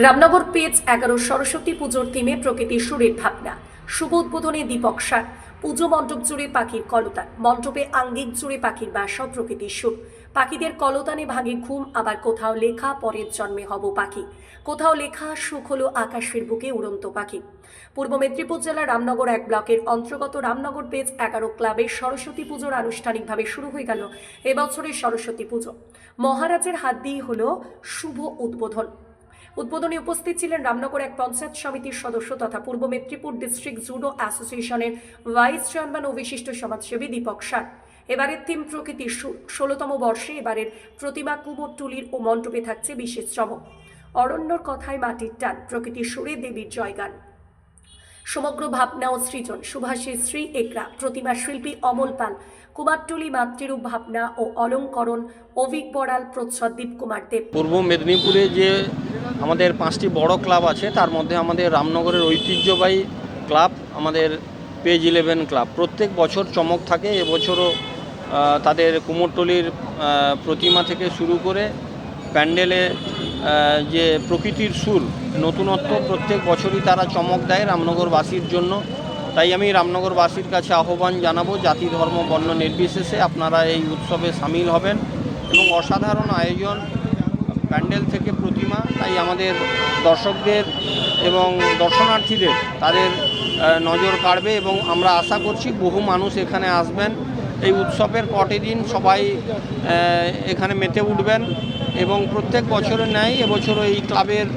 Ramnagar page 11 Saraswati পুজোর থিমে প্রকৃতির সুরের ভাবনা। শুভ উদ্বোধনে দীপক সার। পুজো মণ্ডপ জুড়ে পাখির কলতান, মণ্ডপে আঙ্গিক জুড়ে পাখির বাসা, প্রকৃতির সুর। পাখিদের কলতানে ভাঙে ঘুম, আবার কোথাও লেখা পরের জন্মে হব পাখি, কোথাও লেখা সুখ হলো আকাশের বুকে উড়ন্ত পাখি। পূর্ব মেদিনীপুর জেলার রামনগর 1 ব্লকের অন্তর্গত রামনগর পেজ 11 ক্লাবের সরস্বতী পুজোর আনুষ্ঠানিকভাবে শুরু হয়ে গেল এবছরের সরস্বতী পুজো। মহারাজের হাত দিয়ে হলো শুভ উদ্বোধন। উদ্বোধনে উপস্থিত ছিলেন রামনগর 1 পঞ্চায়েত সমিতির সদস্য তথা পূর্ব মেদিনীপুর ডিস্ট্রিক্ট জুডো অ্যাসোসিয়েশনের ভাইস চেয়ারম্যান ও বিশিষ্ট সমাজসেবী দীপক সার। এবারের থিম প্রকৃতির সুর। 16তম বর্ষে এবারের প্রতিমা কুমোরটুলির ও মণ্ডপে থাকছে বিশেষ চমক। অরণ্যর কথায় মাটির টান, প্রকৃতির সুরে দেবীর জয়গান। সমগ্র ভাবনা ও সৃজন সুভাষী শ্রী একরা, প্রতিমা শিল্পী অমল পাল, কুমারটুলি মাতৃরূপ ভাবনা ও অলঙ্করণ অভিক বড়াল, প্রচ্ছদ কুমার দেব। পূর্ব মেদিনীপুরে যে আমাদের 5টি বড় ক্লাব আছে তার মধ্যে আমাদের রামনগরের ঐতিহ্যবাহী ক্লাব আমাদের পেজ 11 ক্লাব প্রত্যেক বছর চমক থাকে। এবছরও তাদের কুমোরটুলির প্রতিমা থেকে শুরু করে প্যান্ডেলে যে প্রকৃতির সুর, নতুনত্ব প্রত্যেক বছরই তারা চমক দেয় রামনগরবাসীর জন্য। তাই আমি রামনগরবাসীর কাছে আহ্বান জানাবো, জাতি ধর্ম বর্ণ নির্বিশেষে আপনারা এই উৎসবে সামিল হবেন এবং অসাধারণ আয়োজন, প্যান্ডেল থেকে প্রতিমা। তাই আমাদের দর্শকদের এবং দর্শনার্থীদের তাদের নজর কাড়বে এবং আমরা আশা করছি বহু মানুষ এখানে আসবেন। এই উৎসবের কটি দিন সবাই এখানে মেতে উঠবেন এবং প্রত্যেক বছরের ন্যায় এবছরও এই ক্লাবের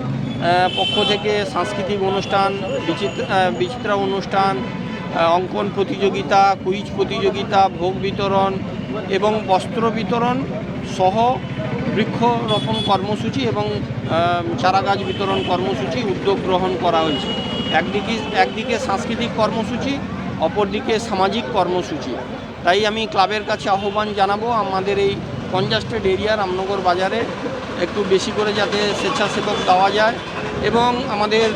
পক্ষ থেকে সাংস্কৃতিক অনুষ্ঠান, বিচিত্রা অনুষ্ঠান, অঙ্কন প্রতিযোগিতা, কুইজ প্রতিযোগিতা, ভোগ বিতরণ এবং বস্ত্র বিতরণ সহ বৃক্ষরোপণ কর্মসূচি এবং চারাগাছ বিতরণ কর্মসূচি উদ্যোগ গ্রহণ করা হয়েছে। একদিকে সাংস্কৃতিক কর্মসূচি, অপরদিকে সামাজিক কর্মসূচি। তাই আমি ক্লাবের কাছে আহ্বান জানাবো আমাদের এই কনজাস্টেড এরিয়া রামনগর বাজারে একটু বেশি করে যাতে স্বেচ্ছাসেবক দেওয়া যায় এবং আমাদের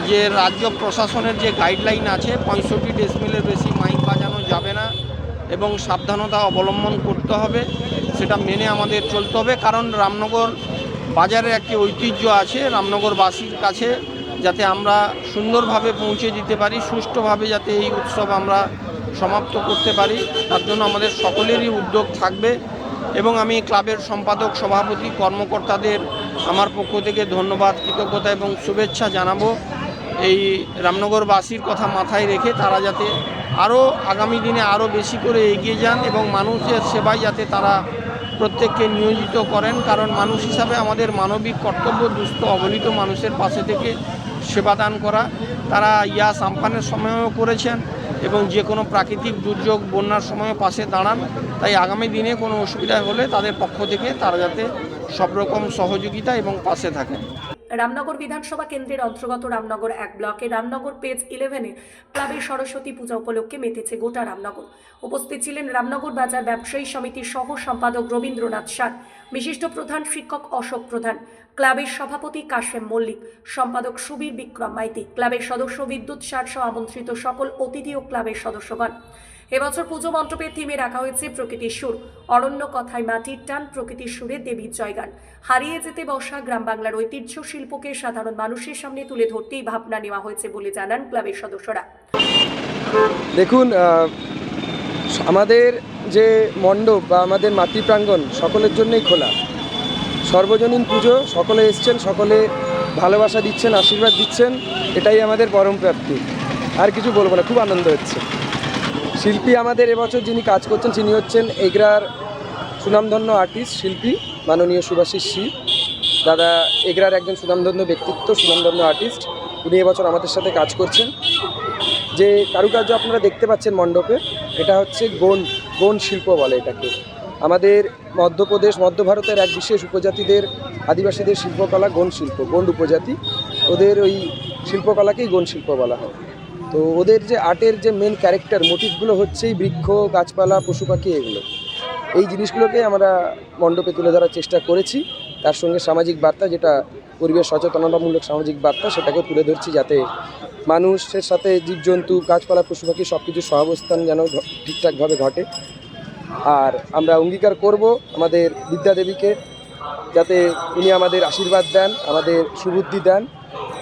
যে রাজ্য প্রশাসনের যে গাইডলাইন আছে 65 ডেসিবেলের বেশি মাইক বাজানো যাবে না এবং সাবধানতা অবলম্বন করতে হবে, সেটা মেনে আমাদের চলতে হবে। কারণ রামনগর বাজারের একটি ঐতিহ্য আছে, রামনগরবাসীর কাছে যাতে আমরা সুন্দরভাবে পৌঁছে দিতে পারি, সুষ্ঠুভাবে যাতে এই উৎসব আমরা সমাপ্ত করতে পারি, তার জন্য আমাদের সকলেরই উদ্যোগ থাকবে। এবং আমি ক্লাবের সম্পাদক, সভাপতি, কর্মকর্তাদের আমার পক্ষ থেকে ধন্যবাদ, কৃতজ্ঞতা এবং শুভেচ্ছা জানাবো। এই রামনগরবাসীর কথা মাথায় রেখে তারা যাতে আরও আগামী দিনে আরও বেশি করে এগিয়ে যান এবং মানুষের সেবায় যাতে তারা প্রত্যেককে নিয়োজিত করেন। কারণ মানুষ হিসাবে আমাদের মানবিক কর্তব্য দুস্থ অবহেলিত মানুষের পাশে থেকে সেবাদান করা। তারা ইয়াস আমফানের সময়ও করেছেন এবং যে কোনো প্রাকৃতিক দুর্যোগ, বন্যার সময় পাশে দাঁড়ান। তাই আগামী দিনে কোনো অসুবিধা হলে তাদের পক্ষ থেকে তারা যাতে সব রকম সহযোগিতা এবং পাশে থাকেন। রামনগর বিধানসভা কেন্দ্রের অন্তর্গত রামনগর 1 ব্লকে রামনগর পেজ 11 ক্লাবের সরস্বতী পূজা উপলক্ষে মেতেছে গোটা রামনগর। উপস্থিত ছিলেন রামনগর বাজার ব্যবসায়ী সমিতির সহ সম্পাদক রবীন্দ্রনাথ সার, বিশিষ্ট প্রধান শিক্ষক অশোক প্রধান, ক্লাবের সভাপতি কাশেম মল্লিক, সম্পাদক সুবীর বিক্রম মাইতি, ক্লাবের সদস্য বিদ্যুৎ সার সহ আমন্ত্রিত সকল অতিথি ও ক্লাবের সদস্যগণ। এবছর পুজো মণ্ডপের থিমে রাখা হয়েছে প্রকৃতির সুর। অরণ্য কথায় মাটির টান, প্রকৃতির সুরে দেবীর জয়গান। হারিয়ে যেতে বসা গ্রাম বাংলার ঐতিহ্য শিল্পকে সাধারণ মানুষের সামনে তুলে ধরতেই ভাবনা নেওয়া হয়েছে বলে জানান ক্লাবের সদস্যরা। দেখুন, আমাদের যে মণ্ডপ বা আমাদের মাতৃপ্রাঙ্গণ সকলের জন্যই খোলা। সর্বজনীন পুজো, সকলে এসছেন, সকলে ভালোবাসা দিচ্ছেন, আশীর্বাদ দিচ্ছেন, এটাই আমাদের পরম প্রাপ্তি। আর কিছু বলবো না, খুব আনন্দ হচ্ছে। শিল্পী আমাদের এবছর যিনি কাজ করছেন তিনি হচ্ছেন এগরার সুনামধন্য আর্টিস্ট শিল্পী মাননীয় সুভাষী শ্রী দাদা। এগরার একজন সুনামধন্য ব্যক্তিত্ব, সুনামধন্য আর্টিস্ট, উনি এবছর আমাদের সাথে কাজ করছেন। যে কারুকার্য আপনারা দেখতে পাচ্ছেন মণ্ডপে, এটা হচ্ছে গৌণ শিল্প বলে এটাকে। আমাদের মধ্যপ্রদেশ, মধ্য ভারতের এক বিশেষ উপজাতিদের, আদিবাসীদের শিল্পকলা গৌণ শিল্প, গৌণ উপজাতি, ওদের ওই শিল্পকলাকেই গৌণ শিল্প বলা হয়। তো ওদের যে আর্টের যে মেন ক্যারেক্টার, মোটিভগুলো হচ্ছেই বৃক্ষ, গাছপালা, পশু পাখি, এগুলো, এই জিনিসগুলোকে আমরা মণ্ডপে তুলে ধরার চেষ্টা করেছি। তার সঙ্গে সামাজিক বার্তা, যেটা পরিবেশ সচেতনতামূলক সামাজিক বার্তা, সেটাকে তুলে ধরছি যাতে মানুষের সাথে জীবজন্তু, গাছপালা, পশু পাখি সব কিছু সহাবস্থান যেন ঠিকঠাকভাবে ঘটে। আর আমরা অঙ্গীকার করব আমাদের বিদ্যাদেবীকে যাতে ইনি আমাদের আশীর্বাদ দেন, আমাদের সুবুদ্ধি দেন,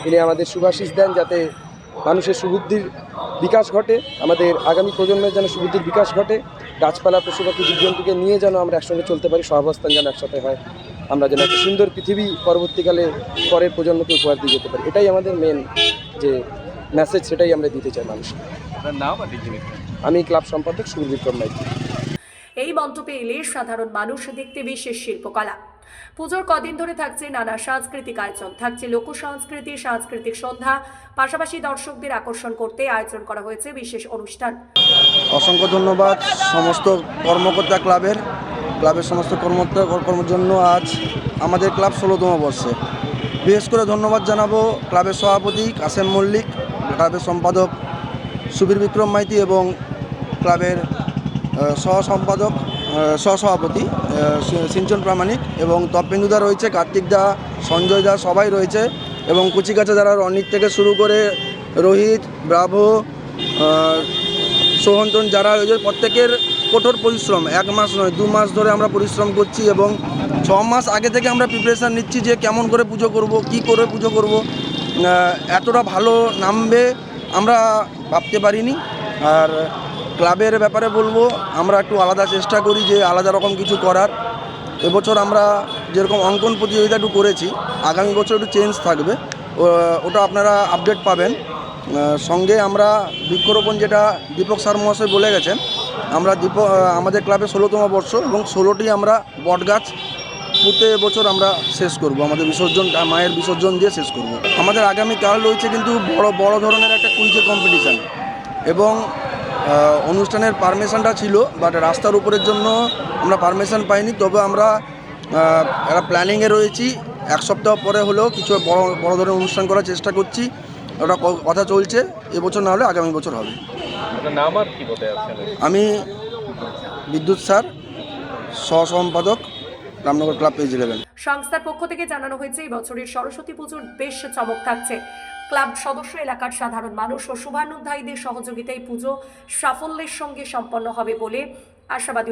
ইনি আমাদের শুভাশিস দেন, যাতে মানুষের সুবুদ্ধির বিকাশ ঘটে, আমাদের আগামী প্রজন্মের যেন সুবুদ্ধির বিকাশ ঘটে, গাছপালা পশু পাখি জীবজন্তুকে নিয়ে যেন আমরা একসঙ্গে চলতে পারি, সহাবস্থান যেন একসাথে হয়, আমরা যেন একটা সুন্দর পৃথিবী পরবর্তীকালে পরের প্রজন্মকে উপহার দিয়ে যেতে পারি। এটাই আমাদের মেন যে মেসেজ, সেটাই আমরা দিতে চাই মানুষকে। আমি ক্লাব সম্পাদক সুবীর বিক্রম মাইতি। এই মণ্ডপে এলে সাধারণ মানুষ দেখতে বিশেষ শিল্পকলা। পুজোর কদিন ধরে থাকছে নানা সাংস্কৃতিক আয়োজন, থাকছে লোক সংস্কৃতি, সাংস্কৃতিক সন্ধ্যা, পাশাপাশি দর্শকদের আকর্ষণ করতে আয়োজন করা হয়েছে বিশেষ অনুষ্ঠান। অসংখ্য ধন্যবাদ সমস্ত কর্মকর্তা ক্লাবের সমস্ত কর্মের জন্য আজ আমাদের ক্লাব 16তম বর্ষে। বিশেষ করে ধন্যবাদ জানাবো ক্লাবের সভাপতি কাসেম মল্লিক, ক্লাবের সম্পাদক সুবীর বিক্রম মাইতি এবং ক্লাবের সহসভাপতি সিঞ্চন প্রামাণিক, এবং তপেন্দুদা রয়েছে, কার্তিক দা, সঞ্জয় দা, সবাই রয়েছে, এবং কুচিকাচা যারা রনিক থেকে শুরু করে রোহিত, ব্রাভো, সোহন্তন যারা রয়েছে, প্রত্যেকের কঠোর পরিশ্রম, 1 মাস নয় 2 মাস ধরে আমরা পরিশ্রম করছি, এবং 6 মাস আগে থেকে আমরা প্রিপারেশান নিচ্ছি যে কেমন করে পুজো করব, কী করে পুজো করব। এতটা ভালো নামবে আমরা ভাবতে পারিনি। আর ক্লাবের ব্যাপারে বলবো, আমরা একটু আলাদা চেষ্টা করি যে আলাদা রকম কিছু করার। এবছর আমরা যেরকম অঙ্কন প্রতিযোগিতা একটু করেছি, আগামী বছর একটু চেঞ্জ থাকবে, ওটা আপনারা আপডেট পাবেন। সঙ্গে আমরা বৃক্ষরোপণ, যেটা দীপক স্যার মহাশয় বলে গেছেন, আমরা আমাদের ক্লাবে 16তম বর্ষ এবং 16টি আমরা বটগাছ পুঁতে এবছর আমরা শেষ করব, আমাদের বিসর্জন, মায়ের বিসর্জন দিয়ে শেষ করব। আমাদের আগামীকাল রয়েছে কিন্তু বড় ধরনের একটা কুইজ কম্পিটিশান, এবং অনুষ্ঠানের পারমিশনটা ছিল, বাট রাস্তার উপরের জন্য আমরা পারমিশন পাইনি। তবে আমরা একটা প্ল্যানিংয়ে রয়েছি, 1 সপ্তাহ পরে হলেও কিছু বড় ধরনের অনুষ্ঠান করার চেষ্টা করছি, ওটা কথা চলছে। এবছর না হলে আগামী বছর হবে। আমি বিদ্যুৎ স্যার, সহসম্পাদক, রামনগর ক্লাব পেজ 11। সংস্থার পক্ষ থেকে জানানো হয়েছে এই বছরের সরস্বতী পুজোর বেশ চমক থাকছে। ক্লাব সদস্য, এলাকার সাধারণ মানুষ ও শুভানুধ্যায়ীদের সহযোগিতায় পুজো সাফল্যের সঙ্গে সম্পন্ন হবে বলে আশাবাদী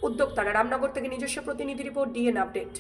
উদ্যোক্তারা। রামনগর থেকে নিজস্ব প্রতিনিধি রিপোর্ট, ডিএন আপডেট।